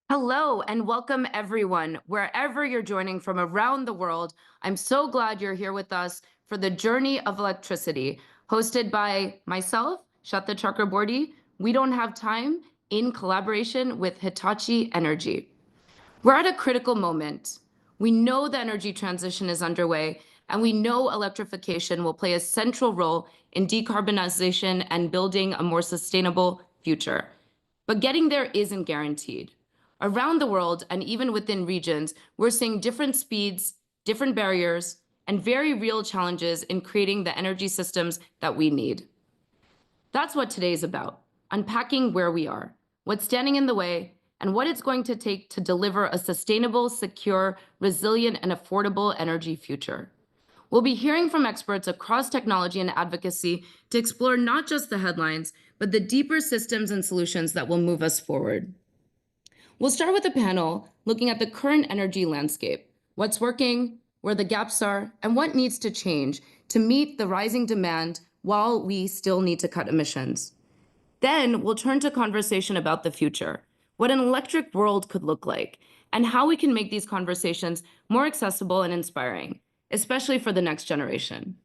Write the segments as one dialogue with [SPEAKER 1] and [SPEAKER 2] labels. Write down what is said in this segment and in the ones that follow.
[SPEAKER 1] Hello and welcome everyone, wherever you're joining from around the world. I'm so glad you're here with us for the Journey of Electricity, hosted by myself, Sweta Chakraborty. We don't have time in collaboration with Hitachi Energy. We're at a critical moment. We know the energy transition is underway, and we know electrification will play a central role in decarbonization and building a more sustainable future. But getting there isn't guaranteed. Around the world, and even within regions, we're seeing different speeds, different barriers, and very real challenges in creating the energy systems that we need. That's what today's about, unpacking where we are, what's standing in the way, and what it's going to take to deliver a sustainable, secure, resilient, and affordable energy future. We'll be hearing from experts across technology and advocacy to explore not just the headlines, but the deeper systems and solutions that will move us forward. We'll start with a panel looking at the current energy landscape, what's working, where the gaps are, and what needs to change to meet the rising demand while we still need to cut emissions. Then we'll turn to conversation about the future, what an electric world could look like, and how we can make these conversations more accessible and inspiring, especially for the next generation.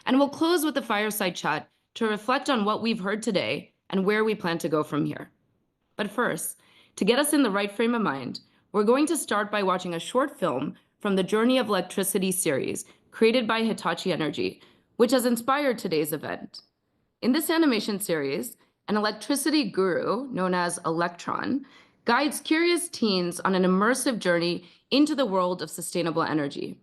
[SPEAKER 1] And we'll close with a fireside chat to reflect on what we've heard today and where we plan to go from here. But first, to get us in the right frame of mind, we're going to start by watching a short film from the Journey of Electricity series created by Hitachi Energy, which has inspired today's event. In this animation series, an electricity guru known as Electron guides curious teens on an immersive journey into the world of sustainable energy.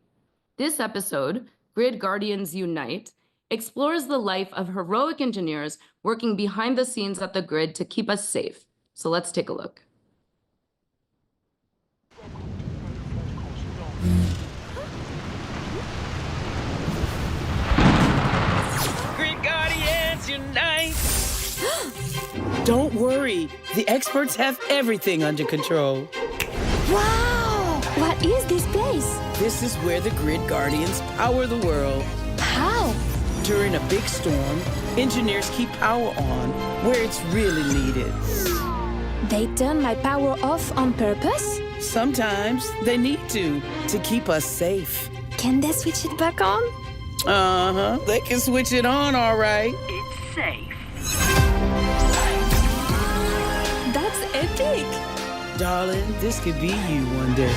[SPEAKER 1] This episode, Grid Guardians Unite, explores the life of heroic engineers working behind the scenes at the grid to keep us safe. So let's take a look.
[SPEAKER 2] Grid Guardians Unite!
[SPEAKER 3] Don't worry, the experts have everything under control.
[SPEAKER 4] Wow! What is this place?
[SPEAKER 3] This is where the Grid Guardians power the world.
[SPEAKER 4] How?
[SPEAKER 3] During a big storm, engineers keep power on where it's really needed.
[SPEAKER 4] They turn my power off on purpose?
[SPEAKER 3] Sometimes they need to keep us safe.
[SPEAKER 4] Can they switch it back on?
[SPEAKER 3] Uh-huh, they can switch it on, all right.
[SPEAKER 2] It's safe.
[SPEAKER 4] That's epic!
[SPEAKER 3] Darling, this could be you one day.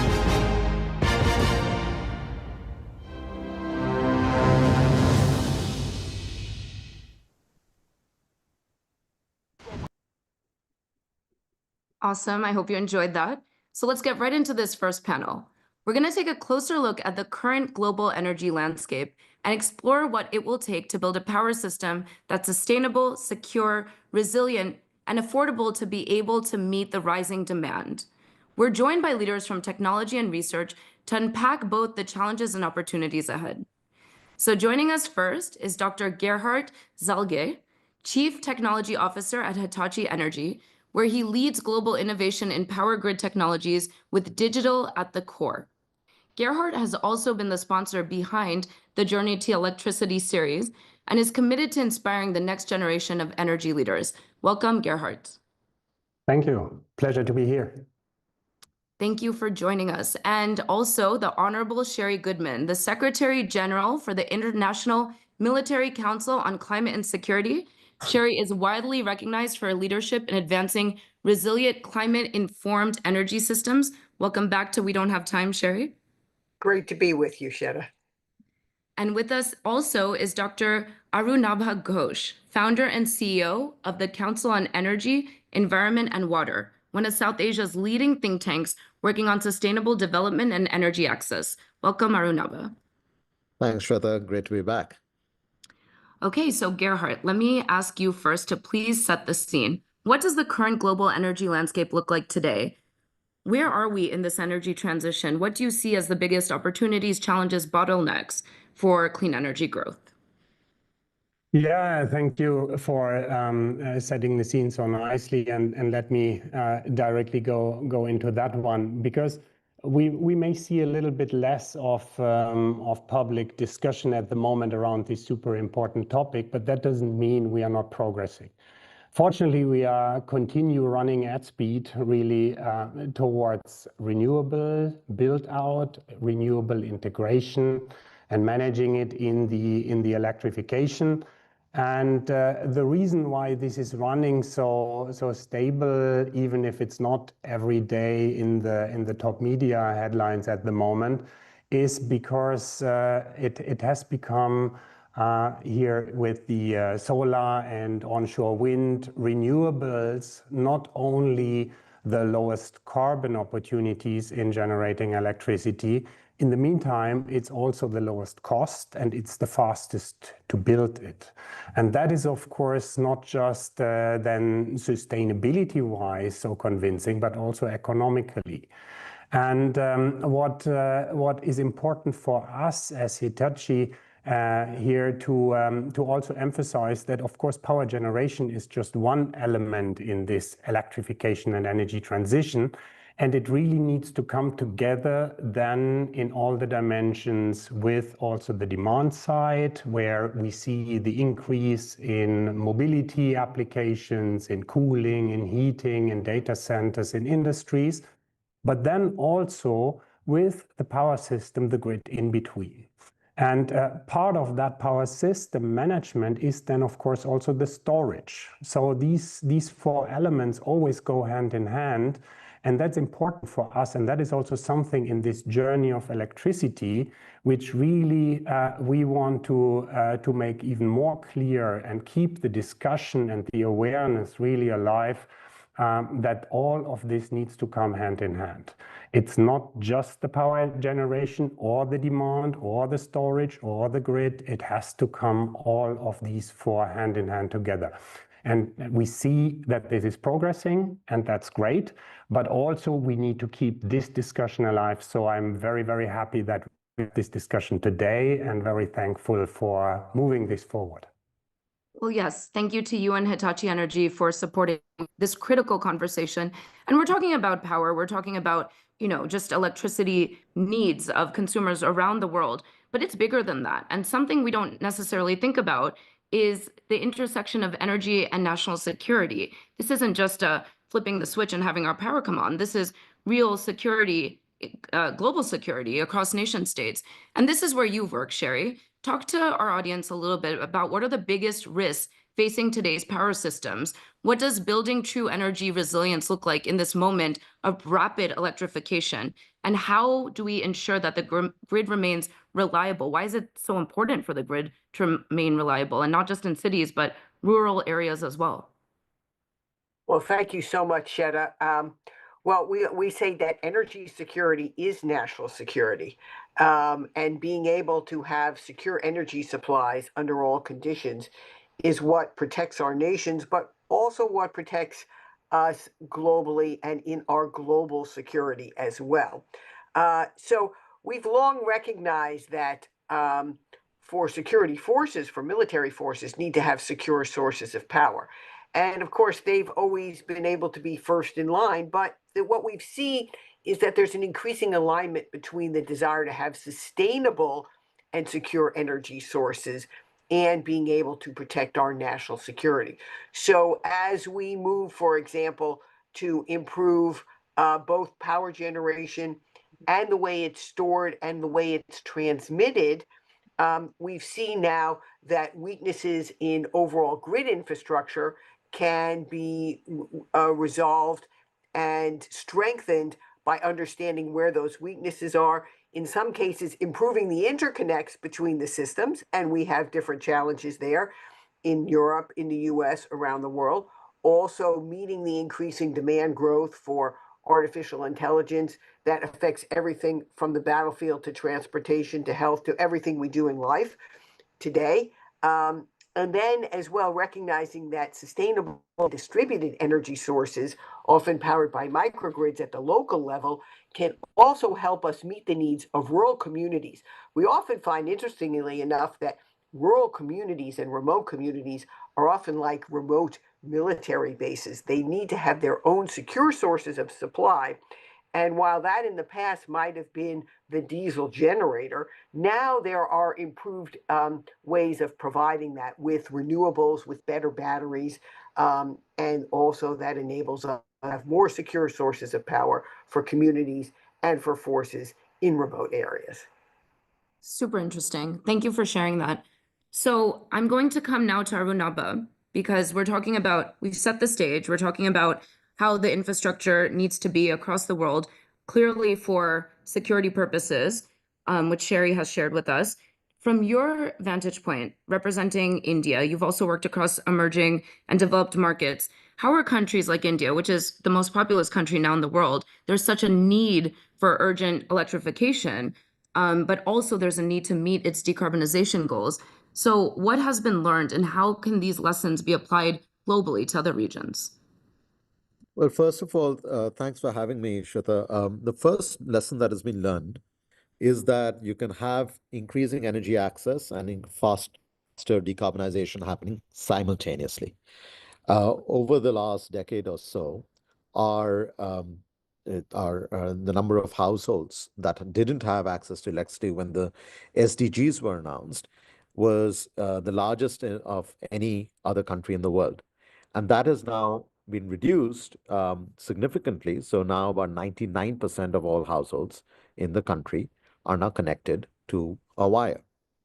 [SPEAKER 1] Awesome, I hope you enjoyed that. So let's get right into this first panel. We're going to take a closer look at the current global energy landscape and explore what it will take to build a power system that's sustainable, secure, resilient, and affordable to be able to meet the rising demand. We're joined by leaders from technology and research to unpack both the challenges and opportunities ahead. So joining us first is Dr. Gerhard Zalge, Chief Technology Officer at Hitachi Energy, where he leads global innovation in power grid technologies with digital at the core. Gerhard has also been the sponsor behind the Journey to Electricity series and is committed to inspiring the next generation of energy leaders. Welcome, Gerhard.
[SPEAKER 5] Thank you. Pleasure to be here.
[SPEAKER 1] Thank you for joining us. And also the Honorable Sherry Goodman, the Secretary General for the International Military Council on Climate and Security. Sherry is widely recognized for her leadership in advancing resilient climate-informed energy systems. Welcome back to We Don't Have Time, Sherry.
[SPEAKER 6] Great to be with you, Sweta.
[SPEAKER 1] And with us also is Dr. Arunabha Ghosh, founder and CEO of the Council on Energy, Environment and Water, one of South Asia's leading think tanks working on sustainable development and energy access. Welcome, Arunabha.
[SPEAKER 7] Thanks, Sweta. Great to be back.
[SPEAKER 1] Okay, so Gerhard, let me ask you first to please set the scene. What does the current global energy landscape look like today? Where are we in this energy transition? What do you see as the biggest opportunities, challenges, bottlenecks for clean energy growth?
[SPEAKER 5] Yeah, thank you for setting the scene so nicely, and let me directly go into that one, because we may see a little bit less of public discussion at the moment around this super important topic, but that doesn't mean we are not progressing. Fortunately, we continue running at speed really towards renewable build out, renewable integration, and managing it in the electrification. And the reason why this is running so stable, even if it's not every day in the top media headlines at the moment, is because it has become here with the solar and onshore wind renewables, not only the lowest carbon opportunities in generating electricity. In the meantime, it's also the lowest cost and it's the fastest to build it. And that is, of course, not just then sustainability-wise so convincing, but also economically. And what is important for us as Hitachi here to also emphasize that, of course, power generation is just one element in this electrification and energy transition. And it really needs to come together then in all the dimensions with also the demand side, where we see the increase in mobility applications, in cooling, in heating, in data centers, in industries, but then also with the power system, the grid in between. And part of that power system management is then, of course, also the storage. So these four elements always go hand in hand. And that's important for us. And that is also something in this journey of electricity, which really we want to make even more clear and keep the discussion and the awareness really alive, that all of this needs to come hand in hand. It's not just the power generation or the demand or the storage or the grid. It has to come all of these four hand in hand together. And we see that this is progressing, and that's great. But also we need to keep this discussion alive. So I'm very, very happy that we have this discussion today and very thankful for moving this forward.
[SPEAKER 1] Well, yes, thank you to you and Hitachi Energy for supporting this critical conversation. And we're talking about power. We're talking about, just electricity needs of consumers around the world. But it's bigger than that. And something we don't necessarily think about is the intersection of energy and national security. This isn't just flipping the switch and having our power come on. This is real security, global security across nation states. And this is where you work, Sherry. Talk to our audience a little bit about what are the biggest risks facing today's power systems. What does building true energy resilience look like in this moment of rapid electrification? And how do we ensure that the grid remains reliable? Why is it so important for the grid to remain reliable, and not just in cities, but rural areas as well?
[SPEAKER 6] Well, thank you so much, Sweta. Well, we say that energy security is national security, and being able to have secure energy supplies under all conditions is what protects our nations, but also what protects us globally and in our global security as well. So we've long recognized that for security forces, for military forces, need to have secure sources of power. And of course, they've always been able to be first in line. But what we've seen is that there's an increasing alignment between the desire to have sustainable and secure energy sources and being able to protect our national security. So as we move, for example, to improve both power generation and the way it's stored and the way it's transmitted, we've seen now that weaknesses in overall grid infrastructure can be resolved and strengthened by understanding where those weaknesses are. In some cases, improving the interconnects between the systems, and we have different challenges there in Europe, in the US, around the world. Also meeting the increasing demand growth for artificial intelligence that affects everything from the battlefield to transportation to health to everything we do in life today. And then as well, recognizing that sustainable distributed energy sources, often powered by microgrids at the local level, can also help us meet the needs of rural communities. We often find, interestingly enough, that rural communities and remote communities are often like remote military bases. They need to have their own secure sources of supply. And while that in the past might have been the diesel generator, now there are improved ways of providing that with renewables, with better batteries, And also that enables us to have more secure sources of power for communities and for forces in remote areas.
[SPEAKER 1] Super interesting. Thank you for sharing that. So I'm going to come now to Arunabha because we've set the stage. We're talking about how the infrastructure needs to be across the world, clearly for security purposes, which Sherry has shared with us. From your vantage point, representing India, you've also worked across emerging and developed markets. How are countries like India, which is the most populous country now in the world, there's such a need for urgent electrification, but also there's a need to meet its decarbonization goals. So what has been learned and how can these lessons be applied globally to other regions?
[SPEAKER 7] Well, first of all, thanks for having me, Shweta. The first lesson that has been learned is that you can have increasing energy access and faster decarbonization happening simultaneously. Over the last decade or so, our the number of households that didn't have access to electricity when the SDGs were announced was the largest of any other country in the world. And that has now been reduced significantly. So now about 99% of all households in the country are now connected to a wire.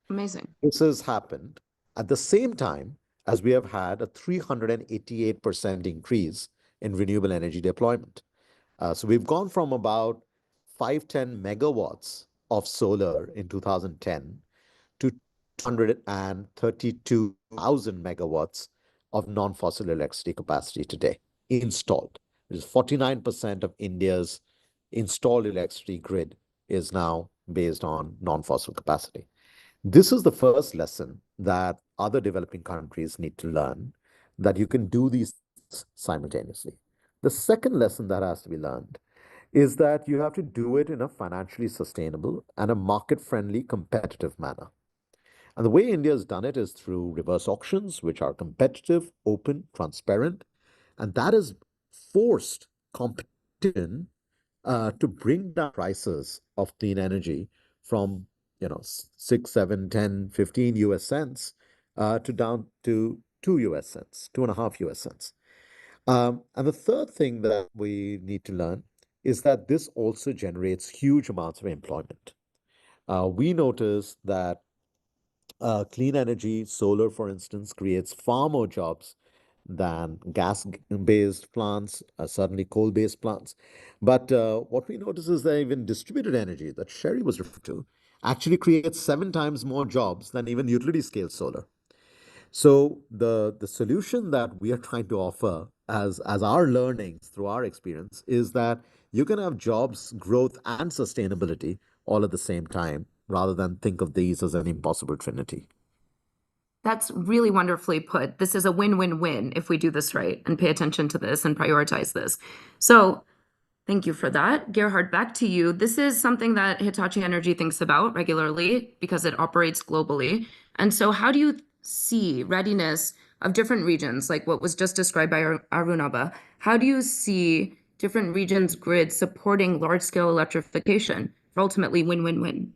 [SPEAKER 1] Amazing.
[SPEAKER 7] This has happened at the same time as we have had a 388% increase in renewable energy deployment. So we've gone from about 510 megawatts of solar in 2010 to 232,000 megawatts of non-fossil electricity capacity today installed. It is 49% of India's installed electricity grid is now based on non-fossil capacity. This is the first lesson that other developing countries need to learn, that you can do these simultaneously. The second lesson that has to be learned is that you have to do it in a financially sustainable and a market-friendly, competitive manner. And the way India has done it is through reverse auctions, which are competitive, open, transparent, and that has forced competition to bring down prices of clean energy from 6, 7, 10, 15 US cents to down to 2 US cents, 2.5 US cents. And the third thing that we need to learn is that this also generates huge amounts of employment. We notice that clean energy, solar, for instance, creates far more jobs than gas-based plants, certainly coal-based plants. But what we notice is that even distributed energy that Sherry was referring to actually creates 7 times more jobs than even utility-scale solar. So the solution that we are trying to offer as our learnings through our experience is that you can have jobs, growth, and sustainability all at the same time, rather than think of these as an impossible trinity.
[SPEAKER 1] That's really wonderfully put. This is a win-win-win if we do this right and pay attention to this and prioritize this. So thank you for that. Gerhard, back to you. This is something that Hitachi Energy thinks about regularly because it operates globally. And so how do you see readiness of different regions, like what was just described by Arunabha? How do you see different regions' grids supporting large-scale electrification for ultimately win-win-win?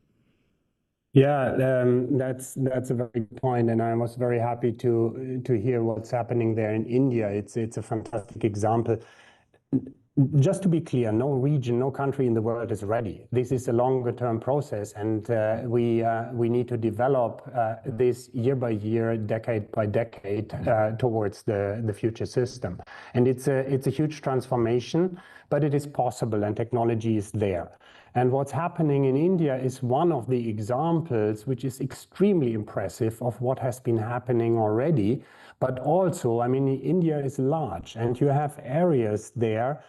[SPEAKER 5] Yeah, that's a very good point, and I was very happy to hear what's happening there in India. It's a fantastic example. Just to be clear, no region, no country in the world is ready. This is a longer term process, and we need to develop this year by year, decade by decade towards the future system. And it's a huge transformation, but it is possible, and technology is there. And what's happening in India is one of the examples which is extremely impressive of what has been happening already. But also, I mean, India is large, and you have areas there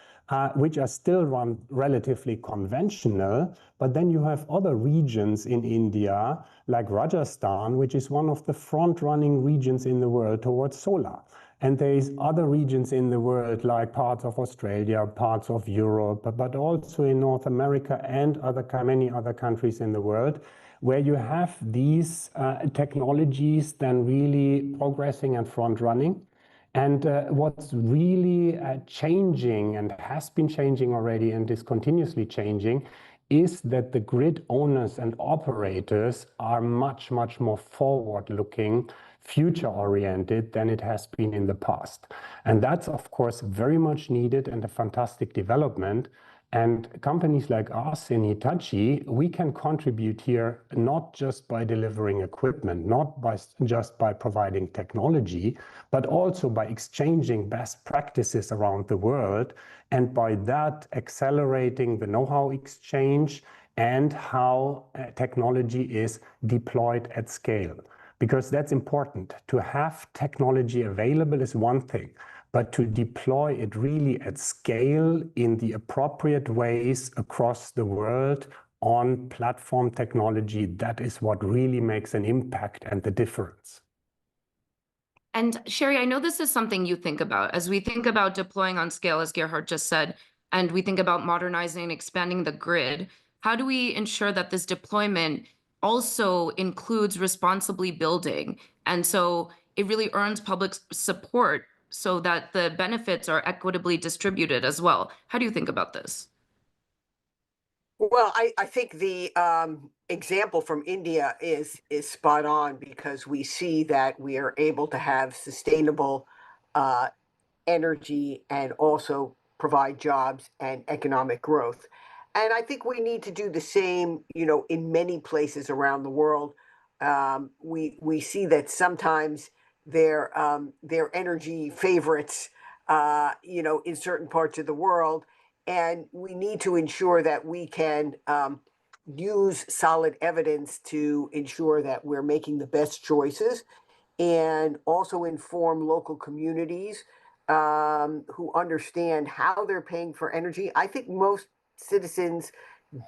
[SPEAKER 5] which are still run relatively conventional, but then you have other regions in India, like Rajasthan, which is one of the front-running regions in the world towards solar. And there's other regions in the world, like parts of Australia, parts of Europe, but also in North America and many other countries in the world, where you have these technologies then really progressing and front-running. And what's really changing and has been changing already and is continuously changing is that the grid owners and operators are much, much more forward-looking, future-oriented than it has been in the past. And that's, of course, very much needed and a fantastic development. And companies like us in Hitachi, we can contribute here not just by delivering equipment, not just by providing technology, but also by exchanging best practices around the world, and by that accelerating the know-how exchange and how technology is deployed at scale. Because that's important. To have technology available is one thing, but to deploy it really at scale in the appropriate ways across the world on platform technology, that is what really makes an impact and the difference.
[SPEAKER 1] And Sherry, I know this is something you think about as we think about deploying on scale, as Gerhard just said, and we think about modernizing and expanding the grid. How do we ensure that this deployment also includes responsibly building? And so it really earns public support so that the benefits are equitably distributed as well. How do you think about this?
[SPEAKER 6] Well, I think the example from India is spot on, because we see that we are able to have sustainable uh, energy and also provide jobs and economic growth. And I think we need to do the same, in many places around the world. We see that sometimes they're energy favorites, in certain parts of the world, and we need to ensure that we can use solid evidence to ensure that we're making the best choices, and also inform local communities who understand how they're paying for energy. I think most citizens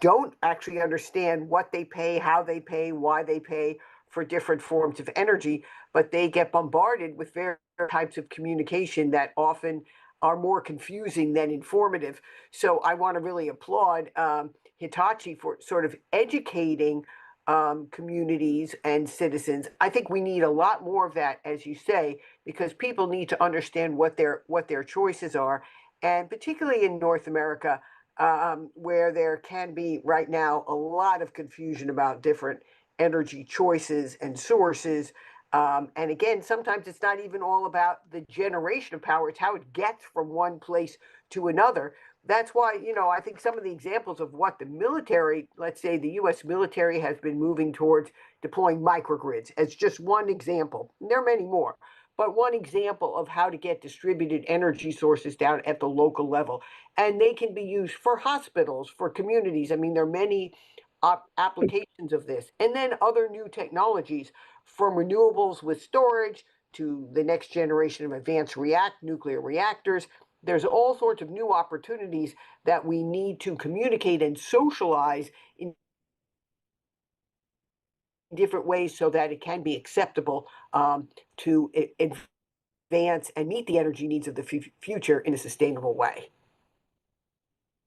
[SPEAKER 6] don't actually understand what they pay, how they pay, why they pay for different forms of energy, but they get bombarded with various types of communication that often are more confusing than informative. So I want to really applaud Hitachi for sort of educating communities and citizens. I think we need a lot more of that, as you say, because people need to understand what their choices are, and particularly in North America, where there can be right now a lot of confusion about different energy choices and sources. And again, sometimes it's not even all about the generation of power, it's how it gets from one place to another. That's why, I think some of the examples of what the military, let's say the US military, has been moving towards deploying microgrids as just one example. There are many more, but one example of how to get distributed energy sources down at the local level. And they can be used for hospitals, for communities. I mean, there are many applications of this. And then other new technologies, from renewables with storage to the next generation of advanced nuclear reactors. There's all sorts of new opportunities that we need to communicate and socialize in different ways so that it can be acceptable to advance and meet the energy needs of the future in a sustainable way.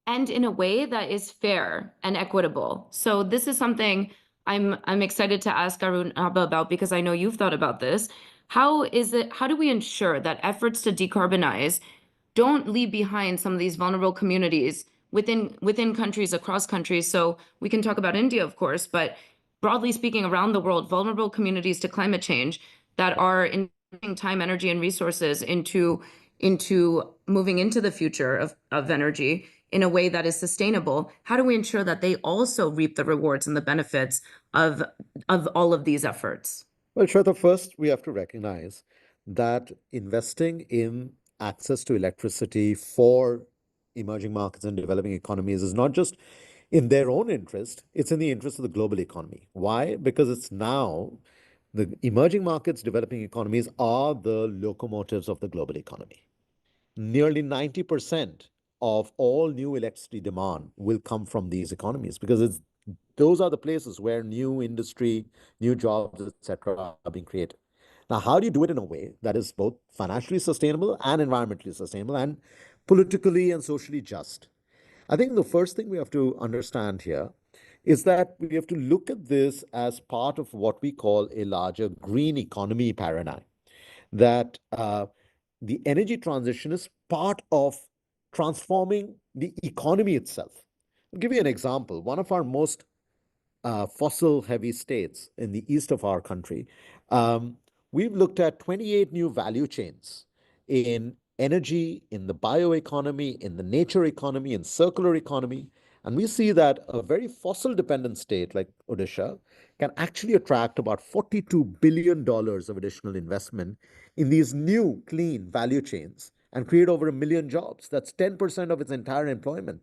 [SPEAKER 1] And in a way that is fair and equitable. So this is something I'm excited to ask Arun Abba about, because I know you've thought about this. How do we ensure that efforts to decarbonize don't leave behind some of these vulnerable communities within countries, across countries? So we can talk about India, of course, but broadly speaking, around the world, vulnerable communities to climate change that are investing time, energy, and resources into moving into the future of energy in a way that is sustainable. How do we ensure that they also reap the rewards and the benefits of all of these efforts?
[SPEAKER 7] Well, Shweta, first we have to recognize that investing in access to electricity for emerging markets and developing economies is not just in their own interest, it's in the interest of the global economy. Why? Because it's now the emerging markets, developing economies are the locomotives of the global economy. Nearly 90% of all new electricity demand will come from these economies, because those are the places where new industry, new jobs, etc., are being created. Now, how do you do it in a way that is both financially sustainable and environmentally sustainable and politically and socially just? I think the first thing we have to understand here is that we have to look at this as part of what we call a larger green economy paradigm, that the energy transition is part of transforming the economy itself. I'll give you an example. One of our most fossil heavy states in the east of our country we've looked at 28 new value chains in energy, in the bioeconomy, in the nature economy, in circular economy. And we see that a very fossil dependent state like Odisha can actually attract about $42 billion of additional investment in these new clean value chains and create over 1 million jobs. That's 10% of its entire employment.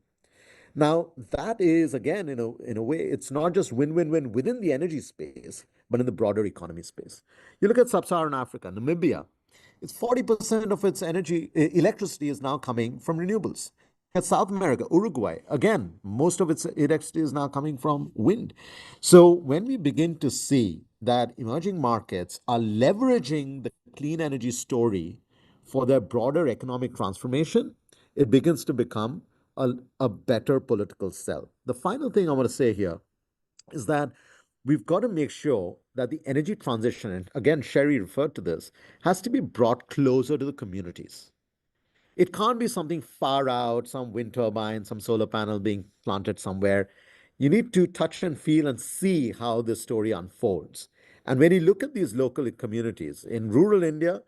[SPEAKER 7] Now, that is, again, in a way, it's not just win-win-win within the energy space, but in the broader economy space. You look at sub-Saharan Africa, Namibia, it's 40% of its electricity is now coming from renewables. At South America, Uruguay, again, most of its electricity is now coming from wind. So when we begin to see that emerging markets are leveraging the clean energy story for their broader economic transformation, it begins to become a better political sell. The final thing I want to say here is that we've got to make sure that the energy transition, and again, Sherry referred to this, has to be brought closer to the communities. It can't be something far out, some wind turbine, some solar panel being planted somewhere. You need to touch and feel and see how this story unfolds. And when you look at these local communities in rural India,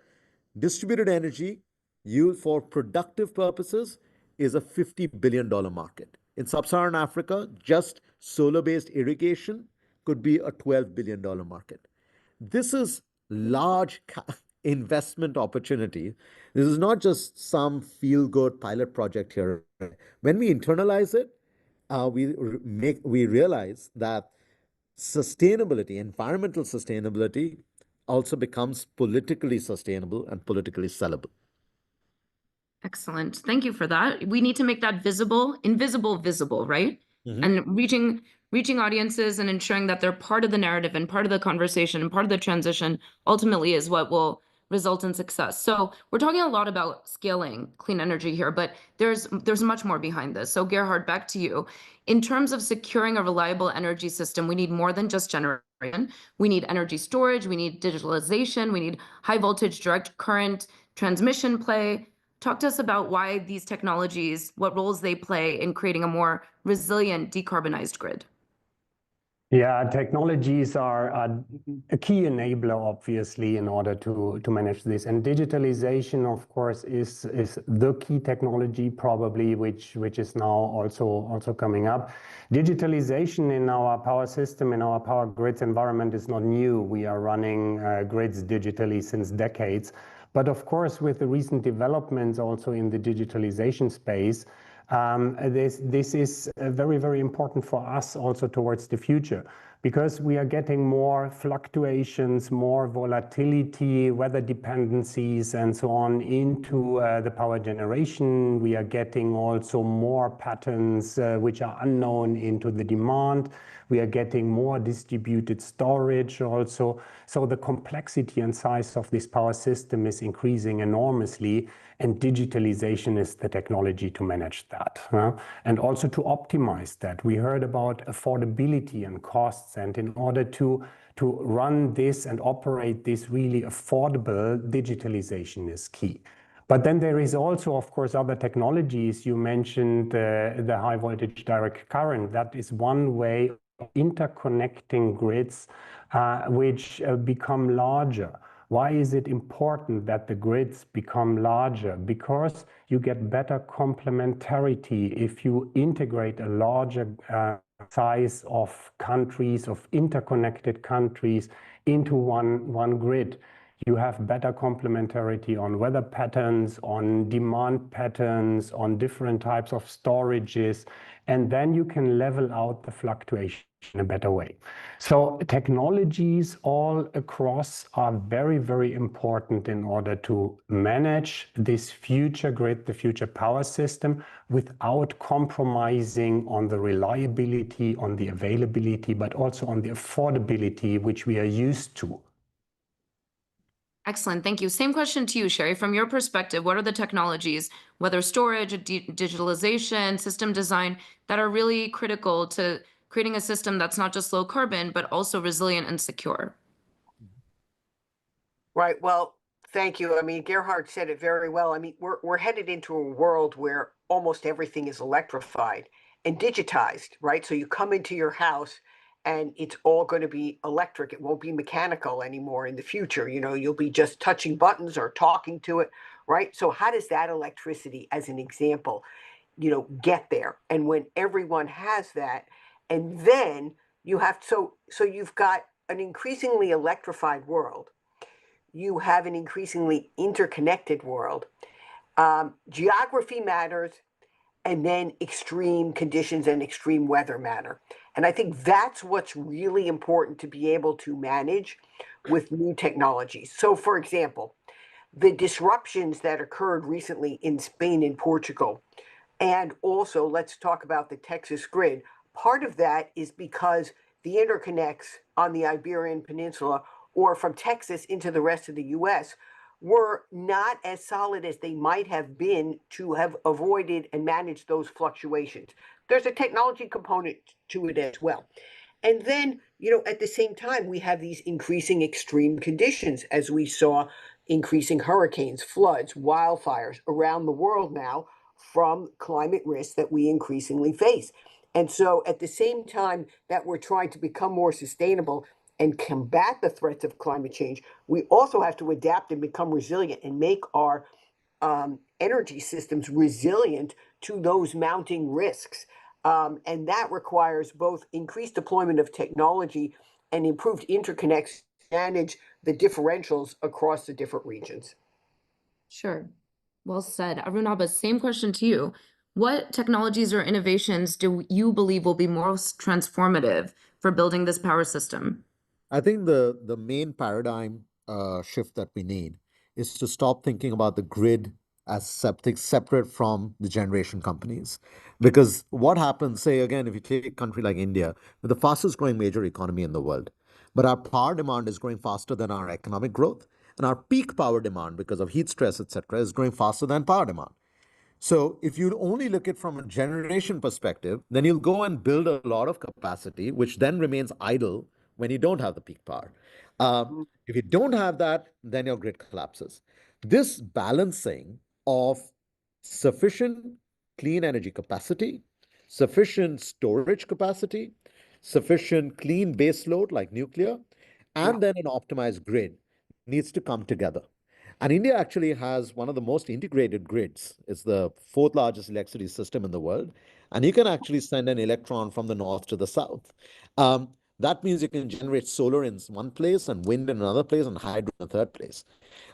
[SPEAKER 7] distributed energy used for productive purposes is a $50 billion market. In sub-Saharan Africa, just solar-based irrigation could be a $12 billion market. This is large investment opportunity. This is not just some feel-good pilot project here. When we internalize it, we realize that sustainability, environmental sustainability, also becomes politically sustainable and politically sellable.
[SPEAKER 1] Excellent. Thank you for that. We need to make that invisible visible, right? And reaching audiences and ensuring that they're part of the narrative and part of the conversation and part of the transition ultimately is what will result in success. So we're talking a lot about scaling clean energy here, but there's much more behind this. So Gerhard, back to you. In terms of securing a reliable energy system, we need more than just generation. We need energy storage, we need digitalization, we need high voltage direct current transmission play. Talk to us about why these technologies, what roles they play in creating a more resilient, decarbonized grid.
[SPEAKER 5] Yeah, technologies are a key enabler, obviously, in order to manage this. And digitalization, of course, is the key technology probably, which is now also coming up. Digitalization in our power system, in our power grids environment is not new. We are running grids digitally since decades. But of course, with the recent developments also in the digitalization space, this is very, very important for us also towards the future, because we are getting more fluctuations, more volatility, weather dependencies, and so on into the power generation. We are getting also more patterns which are unknown into the demand. We are getting more distributed storage also. So the complexity and size of this power system is increasing enormously, and digitalization is the technology to manage that, and also to optimize that. We heard about affordability and costs, and in order to run this and operate this really affordable, digitalization is key. But then there is also, of course, other technologies. You mentioned the high voltage direct current. That is one way of interconnecting grids which become larger. Why is it important that the grids become larger? Because you get better complementarity if you integrate a larger size of countries, of interconnected countries into one grid. You have better complementarity on weather patterns, on demand patterns, on different types of storages, and then you can level out the fluctuation in a better way. So technologies all across are very, very important in order to manage this future grid, the future power system, without compromising on the reliability, on the availability, but also on the affordability, which we are used to.
[SPEAKER 1] Excellent. Thank you. Same question to you, Sherry. From your perspective, what are the technologies, whether storage, digitalization, system design, that are really critical to creating a system that's not just low carbon, but also resilient and secure?
[SPEAKER 6] Right. Well, thank you. I mean, Gerhard said it very well. I mean, we're headed into a world where almost everything is electrified and digitized, right? So you come into your house and it's all going to be electric. It won't be mechanical anymore in the future. You'll be just touching buttons or talking to it, right? So how does that electricity, as an example, get there? And when everyone has that, and then you've got an increasingly electrified world. You have an increasingly interconnected world. Geography matters, and then extreme conditions and extreme weather matter. And I think that's what's really important to be able to manage with new technologies. So, for example, the disruptions that occurred recently in Spain and Portugal, and also let's talk about the Texas grid. Part of that is because the interconnects on the Iberian Peninsula or from Texas into the rest of the US were not as solid as they might have been to have avoided and managed those fluctuations. There's a technology component to it as well. And then, at the same time, we have these increasing extreme conditions, as we saw increasing hurricanes, floods, wildfires around the world now from climate risks that we increasingly face. And so at the same time that we're trying to become more sustainable and combat the threats of climate change, we also have to adapt and become resilient and make our energy systems resilient to those mounting risks. And that requires both increased deployment of technology and improved interconnects to manage the differentials across the different regions.
[SPEAKER 1] Sure. Well said. Arunabha, same question to you. What technologies or innovations do you believe will be most transformative for building this power system?
[SPEAKER 7] I think the main paradigm shift that we need is to stop thinking about the grid as something separate from the generation companies. Because what happens, say again, if you take a country like India, we're the fastest growing major economy in the world, but our power demand is growing faster than our economic growth, and our peak power demand, because of heat stress, etc., is growing faster than power demand. So if you only look at it from a generation perspective, then you'll go and build a lot of capacity, which then remains idle when you don't have the peak power. If you don't have that, then your grid collapses. This balancing of sufficient clean energy capacity, sufficient storage capacity, sufficient clean base load like nuclear, and then an optimized grid needs to come together. And India actually has one of the most integrated grids. It's the fourth largest electricity system in the world. And you can actually send an electron from the north to the south. That means you can generate solar in one place and wind in another place and hydro in a third place.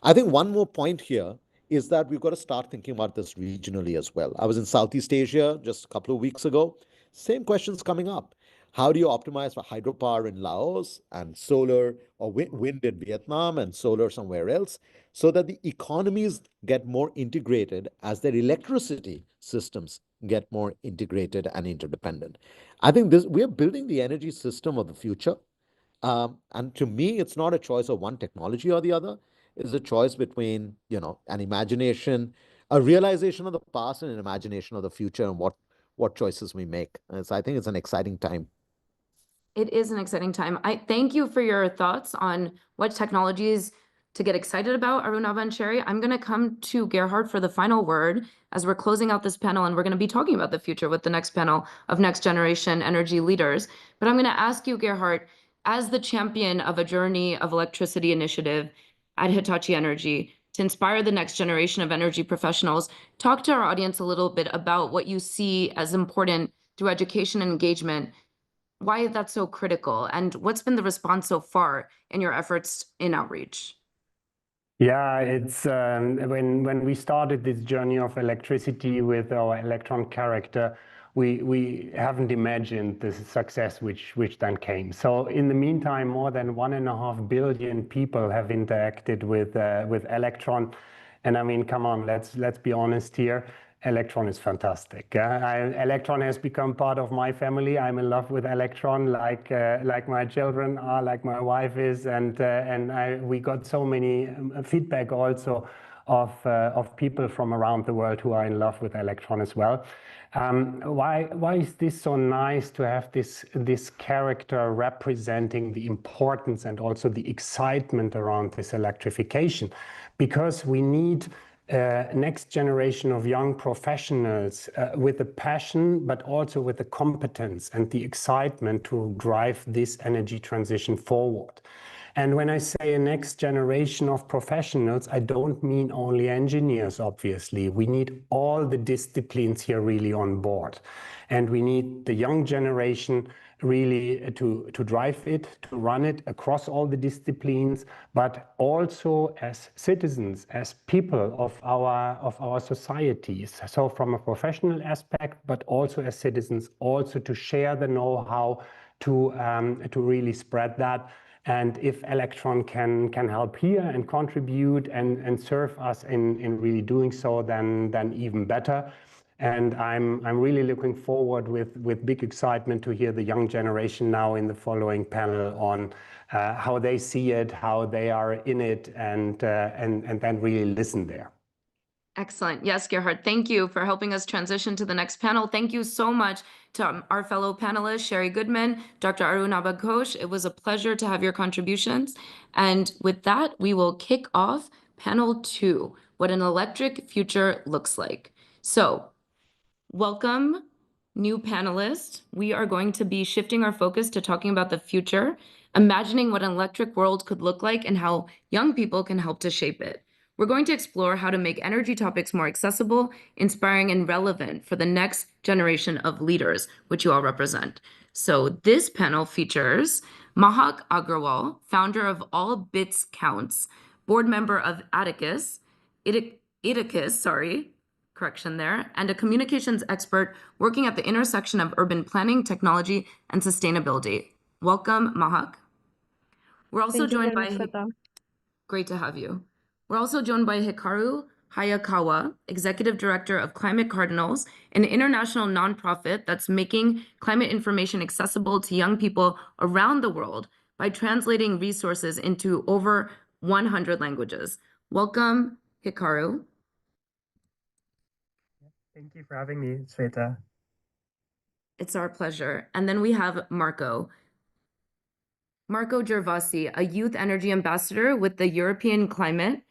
[SPEAKER 7] I think one more point here is that we've got to start thinking about this regionally as well. I was in Southeast Asia just a couple of weeks ago. Same questions coming up. How do you optimize for hydropower in Laos and solar or wind in Vietnam and solar somewhere else so that the economies get more integrated as their electricity systems get more integrated and interdependent? I think we are building the energy system of the future. And to me, it's not a choice of one technology or the other. It's a choice between, an imagination, a realization of the past and an imagination of the future and what choices we make. And so I think it's an exciting time.
[SPEAKER 1] It is an exciting time. I thank you for your thoughts on what technologies to get excited about, Arunabha and Sherry. I'm going to come to Gerhard for the final word as we're closing out this panel, and we're going to be talking about the future with the next panel of next generation energy leaders. But I'm going to ask you, Gerhard, as the champion of a Journey of Electricity initiative at Hitachi Energy, to inspire the next generation of energy professionals, talk to our audience a little bit about what you see as important through education and engagement. Why is that so critical? And what's been the response so far in your efforts in outreach?
[SPEAKER 5] Yeah, it's when we started this journey of electricity with our electron character, we haven't imagined the success which then came. So in the meantime, more than 1.5 billion people have interacted with electron, and I mean, come on, let's be honest here. Electron is fantastic. Electron has become part of my family. I'm in love with Electron, like my children are, like my wife is, and we got so many feedback also of people from around the world who are in love with Electron as well. Why is this so nice to have this character representing the importance and also the excitement around this electrification? Because we need next generation of young professionals with the passion, but also with the competence and the excitement to drive this energy transition forward. And when I say a next generation of professionals, I don't mean only engineers, obviously. We need all the disciplines here really on board. And we need the young generation really to drive it, to run it across all the disciplines, but also as citizens, as people of our societies. So from a professional aspect, but also as citizens, also to share the know-how, to really spread that. And if Electron can help here and contribute and serve us in really doing so, then even better. And I'm really looking forward with big excitement to hear the young generation now in the following panel on how they see it, how they are in it, and then really listen there.
[SPEAKER 1] Excellent. Yes, Gerhard, thank you for helping us transition to the next panel. Thank you so much to our fellow panelists, Sherry Goodman, Dr. Arun Abaghosh. It was a pleasure to have your contributions. And with that, we will kick off panel 2, what an electric future looks like. So welcome, new panelists. We are going to be shifting our focus to talking about the future, imagining what an electric world could look like and how young people can help to shape it. We're going to explore how to make energy topics more accessible, inspiring, and relevant for the next generation of leaders, which you all represent. So this panel features Mahak Agrawal, founder of All Bits Counts, board member of Atticus, and a communications expert working at the intersection of urban planning, technology, and sustainability. Welcome, Mahak. We're also joined by... Great to have you. We're also joined by Hikaru Hayakawa, Executive Director of Climate Cardinals, an international nonprofit that's making climate information accessible to young people around the world by translating resources into over 100 languages. Welcome, Hikaru.
[SPEAKER 8] Thank you for having me, Sweta.
[SPEAKER 1] It's our pleasure. And then we have Marco Gervasi, a youth energy ambassador with the European Climate,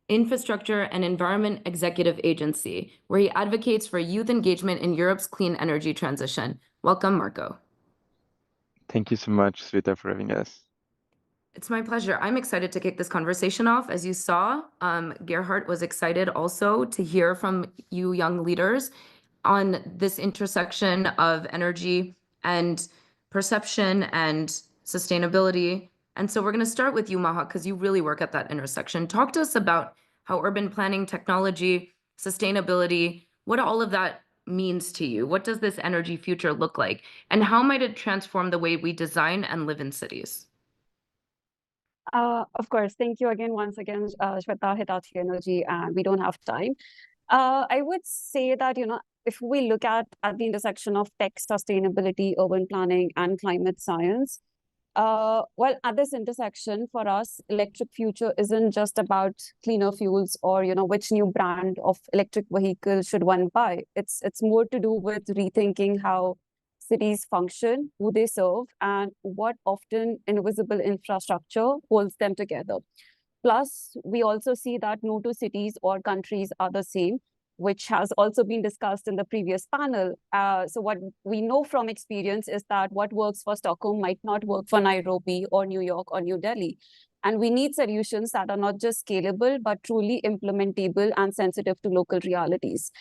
[SPEAKER 1] Infrastructure and Environment Executive Agency, where he advocates for youth engagement in Europe's clean energy transition. Welcome, Marco.
[SPEAKER 8] Thank you so much, Sweta, for having us.
[SPEAKER 1] It's my pleasure. I'm excited to kick this conversation off. As you saw, Gerhard was excited also to hear from you young leaders on this intersection of energy and perception and sustainability. And so we're going to start with you, Mahak, because you really work at that intersection. Talk to us about how urban planning, technology, sustainability, what all of that means to you. What does this energy future look like? And how might it transform the way we design and live in cities?
[SPEAKER 9] Of course. Thank you again, once again, Sweta, Hitachi Energy, and we don't have time. I would say that, if we look at the intersection of tech, sustainability, urban planning, and climate science, well, at this intersection, for us, electric future isn't just about cleaner fuels or, which new brand of electric vehicle should one buy. It's more to do with rethinking how cities function, who they serve, and what often invisible infrastructure holds them together. Plus, we also see that no two cities or countries are the same, which has also been discussed in the previous panel. So what we know from experience is that what works for Stockholm might not work for Nairobi or New York or New Delhi. And we need solutions that are not just scalable, but truly implementable and sensitive to local realities.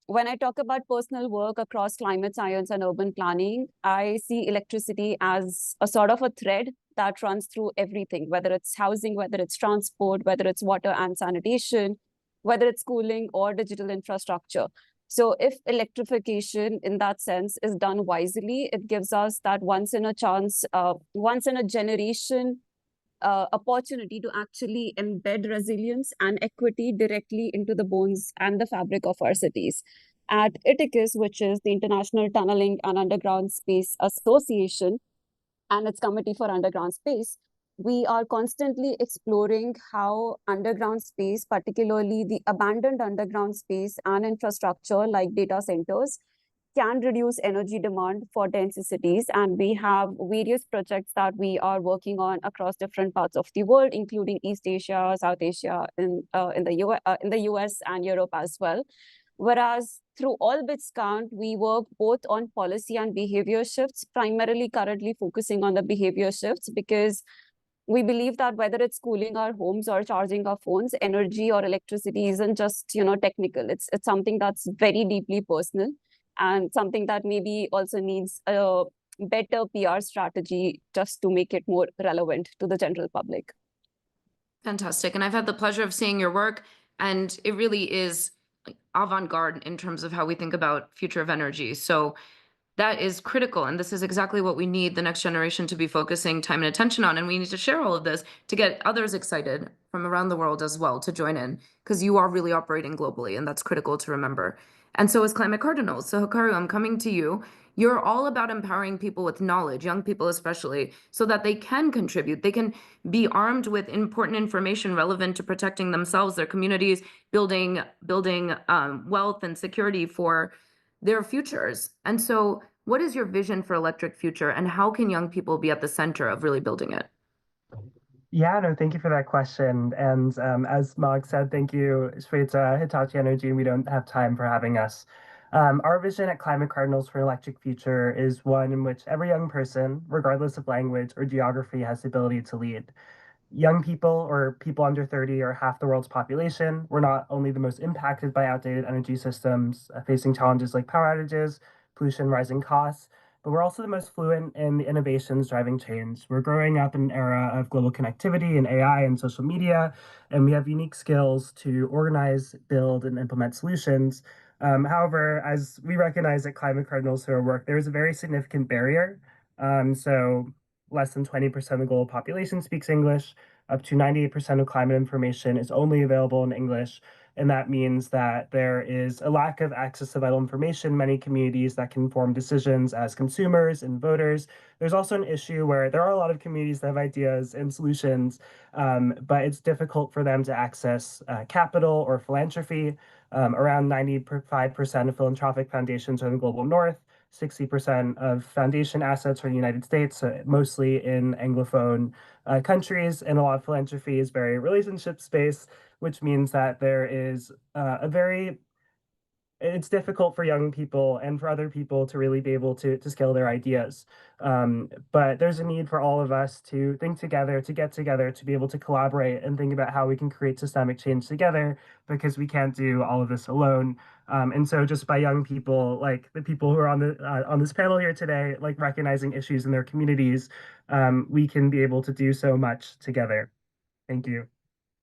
[SPEAKER 9] When I talk about personal work across climate science and urban planning, I see electricity as a sort of a thread that runs through everything, whether it's housing, whether it's transport, whether it's water and sanitation, whether it's cooling or digital infrastructure. So if electrification in that sense is done wisely, it gives us that once in a generation opportunity to actually embed resilience and equity directly into the bones and the fabric of our cities. At ITICUS, which is the International Tunneling and Underground Space Association, and its Committee for Underground Space, we are constantly exploring how underground space, particularly the abandoned underground space and infrastructure like data centers, can reduce energy demand for dense cities. And we have various projects that we are working on across different parts of the world, including East Asia, South Asia, in the US and Europe as well. Whereas through all bits count, we work both on policy and behavior shifts, primarily currently focusing on the behavior shifts, because we believe that whether it's cooling our homes or charging our phones, energy or electricity isn't just, technical. It's something that's very deeply personal, and something that maybe also needs a better PR strategy just to make it more relevant to the general public.
[SPEAKER 1] Fantastic. And I've had the pleasure of seeing your work, and it really is avant-garde in terms of how we think about future of energy. So that is critical. And this is exactly what we need the next generation to be focusing time and attention on. And we need to share all of this to get others excited from around the world as well to join in, because you are really operating globally, and that's critical to remember. And so is Climate Cardinals. So Hikaru, I'm coming to you. You're all about empowering people with knowledge, young people especially, so that they can contribute. They can be armed with important information relevant to protecting themselves, their communities, building wealth and security for their futures. And so what is your vision for electric future, and how can young people be at the center of really building it?
[SPEAKER 10] Yeah, no, thank you for that question. And as Mog said, thank you, Sweta, Hitachi Energy, and we don't have time for having us. Our vision at Climate Cardinals for an Electric Future is one in which every young person, regardless of language or geography, has the ability to lead. Young people or people under 30 are half the world's population. We're not only the most impacted by outdated energy systems, facing challenges like power outages, pollution, rising costs, but we're also the most fluent in the innovations driving change. We're growing up in an era of global connectivity and AI and social media, and we have unique skills to organize, build, and implement solutions. However, as we recognize at Climate Cardinals through our work, there is a very significant barrier. So less than 20% of the global population speaks English. Up to 98% of climate information is only available in English. And that means that there is a lack of access to vital information in many communities that can form decisions as consumers and voters. There's also an issue where there are a lot of communities that have ideas and solutions, but it's difficult for them to access capital or philanthropy. Around 95% of philanthropic foundations are in the global north. 60% of foundation assets are in the United States, mostly in Anglophone countries, and a lot of philanthropy is very relationship-based, which means that there is it's difficult for young people and for other people to really be able to scale their ideas. But there's a need for all of us to think together, to get together, to be able to collaborate and think about how we can create systemic change together, because we can't do all of this alone. And so just by young people, like the people who are on this panel here today, like recognizing issues in their communities, we can be able to do so much together. Thank you.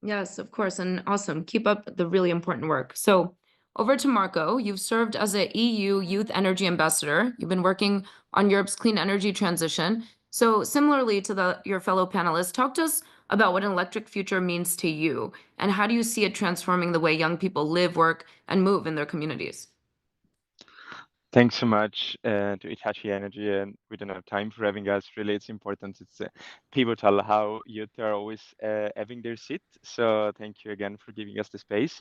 [SPEAKER 1] Yes, of course. And awesome. Keep up the really important work. So over to Marco. You've served as a EU Youth Energy Ambassador. You've been working on Europe's clean energy transition. So similarly to your fellow panelists, talk to us about what an electric future means to you, and how do you see it transforming the way young people live, work, and move in their communities?
[SPEAKER 8] Thanks so much to Hitachi Energy, and we don't have time for having us. Really, it's important. It's pivotal how youth are always having their seat. So thank you again for giving us the space.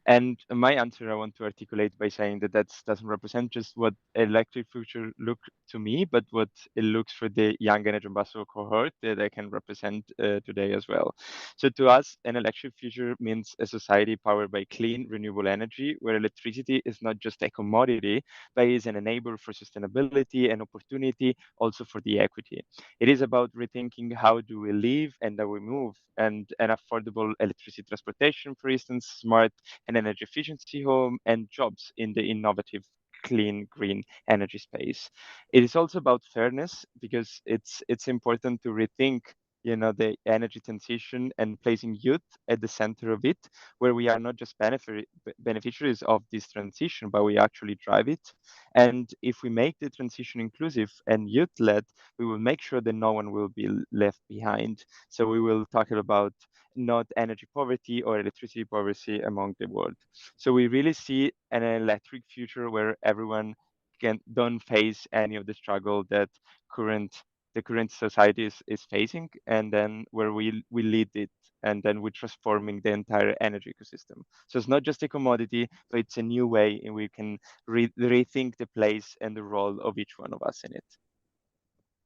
[SPEAKER 8] And my answer, I want to articulate by saying that that doesn't represent just what electric future look to me, but what it looks for the young energy ambassador cohort that I can represent today as well. So to us, an electric future means a society powered by clean, renewable energy, where electricity is not just a commodity, but is an enabler for sustainability and opportunity, also for the equity. It is about rethinking how do we live and how we move, and an affordable electricity transportation, for instance, smart and energy efficiency home, and jobs in the innovative clean green energy space. It is also about fairness, because it's important to rethink the energy transition and placing youth at the center of it, where we are not just beneficiaries of this transition, but we actually drive it. And if we make the transition inclusive and youth-led, we will make sure that no one will be left behind. So we will talk about not energy poverty or electricity poverty among the world. So we really see an electric future where everyone don't face any of the struggle that current the current society is facing, and then where we lead it, and then we're transforming the entire energy ecosystem. So it's not just a commodity, but it's a new way in we can rethink the place and the role of each one of us in it.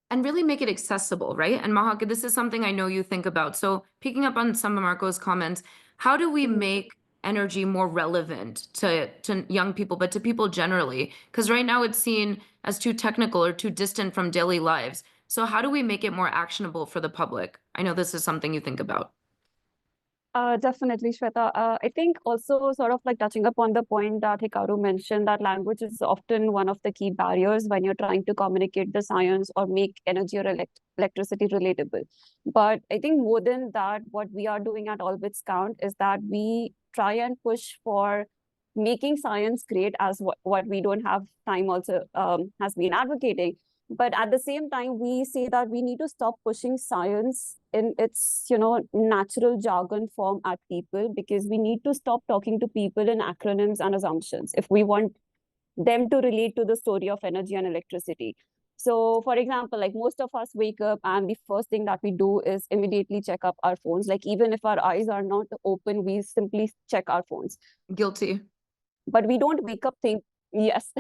[SPEAKER 1] And really make it accessible, right? And Mahak, this is something I know you think about. So picking up on some of Marco's comments, how do we make energy more relevant to young people, but to people generally? Because right now it's seen as too technical or too distant from daily lives. So how do we make it more actionable for the public? I know this is something you think about.
[SPEAKER 9] Definitely, Sweta. I think also sort of like touching upon the point that Hikaru mentioned, that language is often one of the key barriers when you're trying to communicate the science or make energy or electricity relatable. But I think more than that, what we are doing at All Bits Count is that we try and push for making science great, as what We Don't Have Time also has been advocating. But at the same time, we say that we need to stop pushing science in its, natural jargon form at people, because we need to stop talking to people in acronyms and assumptions if we want them to relate to the story of energy and electricity. So, for example, like most of us wake up and the first thing that we do is immediately check up our phones. Like even if our eyes are not open, we simply check our phones.
[SPEAKER 1] Guilty.
[SPEAKER 9] But we don't wake up yes,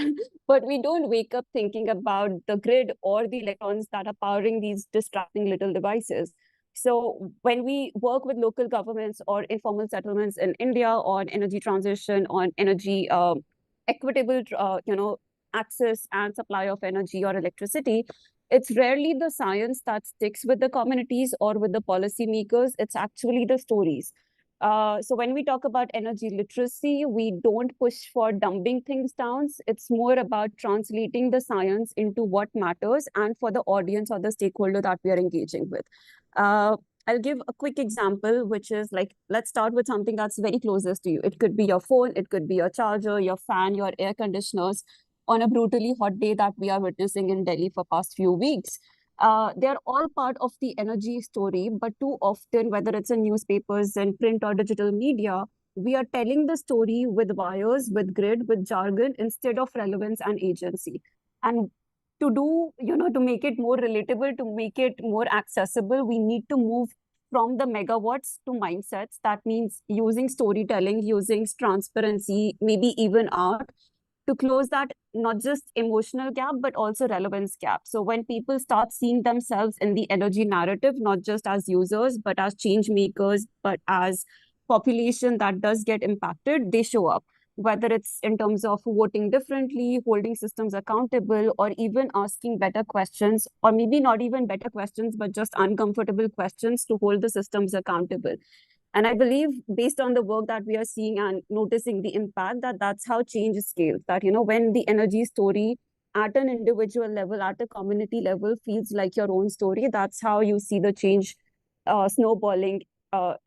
[SPEAKER 9] but we don't wake up thinking about the grid or the electrons that are powering these distracting little devices. So when we work with local governments or informal settlements in India on energy transition, on energy equitable, access and supply of energy or electricity, it's rarely the science that sticks with the communities or with the policymakers. It's actually the stories. So when we talk about energy literacy, we don't push for dumbing things down. It's more about translating the science into what matters and for the audience or the stakeholder that we are engaging with. I'll give a quick example, which is like, let's start with something that's very closest to you. It could be your phone, it could be your charger, your fan, your air conditioners on a brutally hot day that we are witnessing in Delhi for past few weeks. They're all part of the energy story, but too often, whether it's in newspapers and print or digital media, we are telling the story with wires, with grid, with jargon instead of relevance and agency. And to do, to make it more relatable, to make it more accessible, we need to move from the megawatts to mindsets. That means using storytelling, using transparency, maybe even art, to close that not just emotional gap, but also relevance gap. So when people start seeing themselves in the energy narrative, not just as users, but as change makers, but as population that does get impacted, they show up. Whether it's in terms of voting differently, holding systems accountable, or even asking better questions, or maybe not even better questions, but just uncomfortable questions to hold the systems accountable. And I believe, based on the work that we are seeing and noticing the impact, that's how change scales. That, when the energy story at an individual level, at a community level, feels like your own story, that's how you see the change snowballing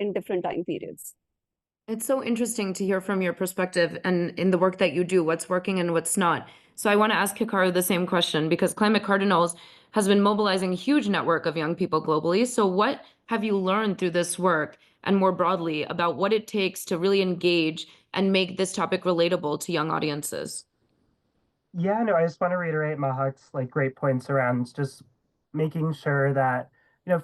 [SPEAKER 9] in different time periods.
[SPEAKER 1] It's so interesting to hear from your perspective and in the work that you do, what's working and what's not. So I want to ask Hikaru the same question, because Climate Cardinals has been mobilizing a huge network of young people globally. So what have you learned through this work and more broadly about what it takes to really engage and make this topic relatable to young audiences?
[SPEAKER 10] Yeah, no, I just want to reiterate Mahak's great points around just making sure that,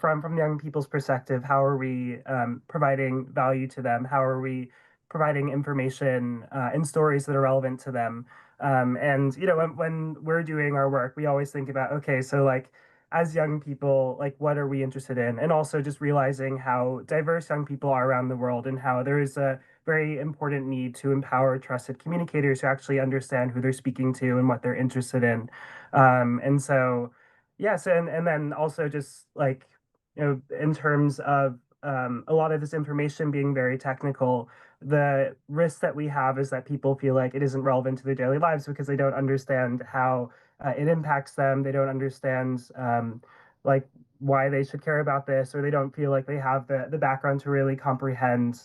[SPEAKER 10] from the young people's perspective, how are we providing value to them? How are we providing information and stories that are relevant to them? And when we're doing our work, we always think about, okay, so as young people, what are we interested in? And also just realizing how diverse young people are around the world, and how there is a very important need to empower trusted communicators who actually understand who they're speaking to and what they're interested in. And so, yes, and then also just in terms of a lot of this information being very technical, the risk that we have is that people feel like it isn't relevant to their daily lives because they don't understand how it impacts them. They don't understand why they should care about this, or they don't feel like they have the background to really comprehend